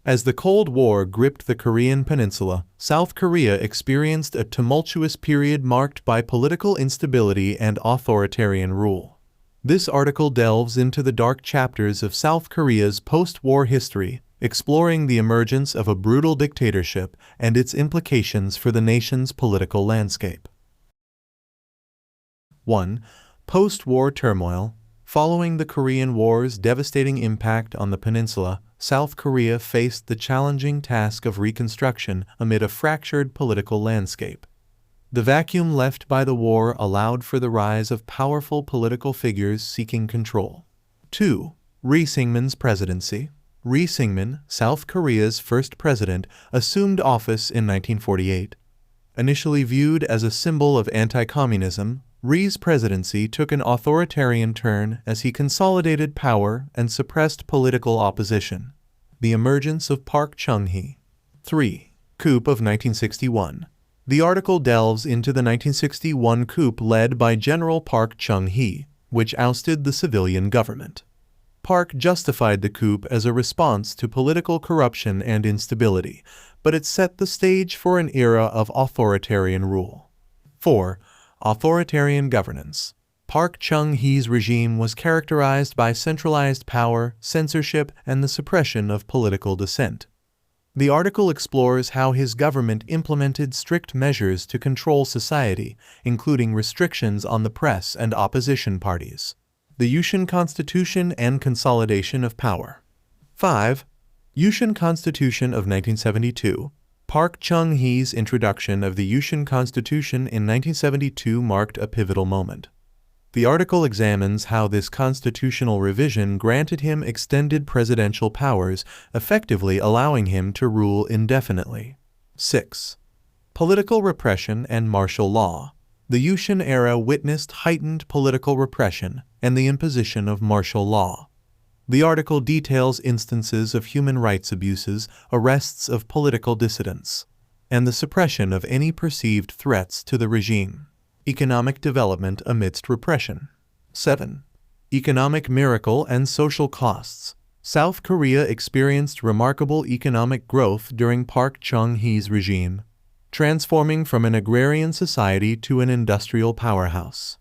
As the Cold War gripped the Korean peninsula, South Korea experienced a tumultuous period marked by political instability and authoritarian rule. This article delves into the dark chapters of South Korea's post-war history, exploring the emergence of a brutal dictatorship and its implications for the nation's political landscape. 1. Post-war turmoil. Following the Korean War's devastating impact on the peninsula, South Korea faced the challenging task of reconstruction amid a fractured political landscape. The vacuum left by the war allowed for the rise of powerful political figures seeking control. 2. Ri Syngman's presidency. Ri Syngman, South Korea's first president, assumed office in 1948. Initially viewed as a symbol of anti-communism, Ri's presidency took an authoritarian turn as he consolidated power and suppressed political opposition. The emergence of Park Chung-hee. 3. Coup of 1961. The article delves into the 1961 coup led by General Park Chung-hee, which ousted the civilian government. Park justified the coup as a response to political corruption and instability, but it set the stage for an era of authoritarian rule. 4. Authoritarian governance. Park Chung-hee's regime was characterized by centralized power, censorship, and the suppression of political dissent. The article explores how his government implemented strict measures to control society, including restrictions on the press and opposition parties. The Yushin Constitution and consolidation of power. 5. Yushin Constitution of 1972. Park Chung-hee's introduction of the Yushin Constitution in 1972 marked a pivotal moment. The article examines how this constitutional revision granted him extended presidential powers, effectively allowing him to rule indefinitely. 6. Political repression and martial law. The Yushin era witnessed heightened political repression and the imposition of martial law. The article details instances of human rights abuses, arrests of political dissidents, and the suppression of any perceived threats to the regime. Economic development amidst repression. 7. Economic miracle and social costs. South Korea experienced remarkable economic growth during Park Chung-hee's regime, transforming from an agrarian society to an industrial powerhouse.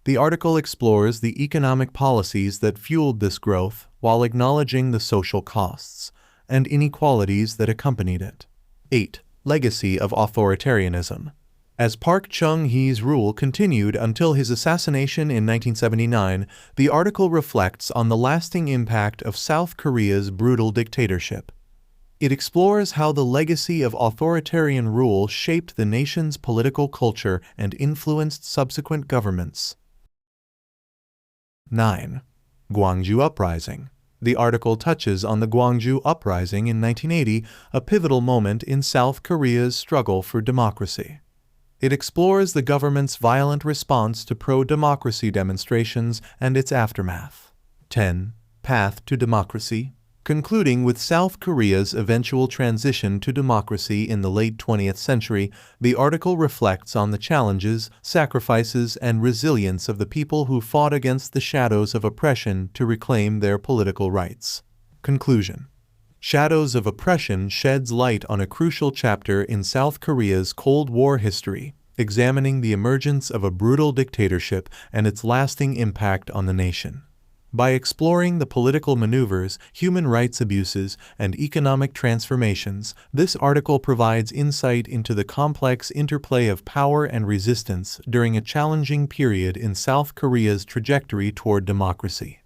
The article explores the economic policies that fueled this growth while acknowledging the social costs and inequalities that accompanied it. 8. Legacy of authoritarianism. As Park Chung-hee's rule continued until his assassination in 1979, the article reflects on the lasting impact of South Korea's brutal dictatorship. It explores how the legacy of authoritarian rule shaped the nation's political culture and influenced subsequent governments. 9. Gwangju Uprising. The article touches on the Gwangju Uprising in 1980, a pivotal moment in South Korea's struggle for democracy. It explores the government's violent response to pro-democracy demonstrations and its aftermath. 10. Path to democracy. Concluding with South Korea's eventual transition to democracy in the late 20th century, the article reflects on the challenges, sacrifices, and resilience of the people who fought against the shadows of oppression to reclaim their political rights. Conclusion. Shadows of Oppression sheds light on a crucial chapter in South Korea's Cold War history, examining the emergence of a brutal dictatorship and its lasting impact on the nation. By exploring the political maneuvers, human rights abuses, and economic transformations, this article provides insight into the complex interplay of power and resistance during a challenging period in South Korea's trajectory toward democracy.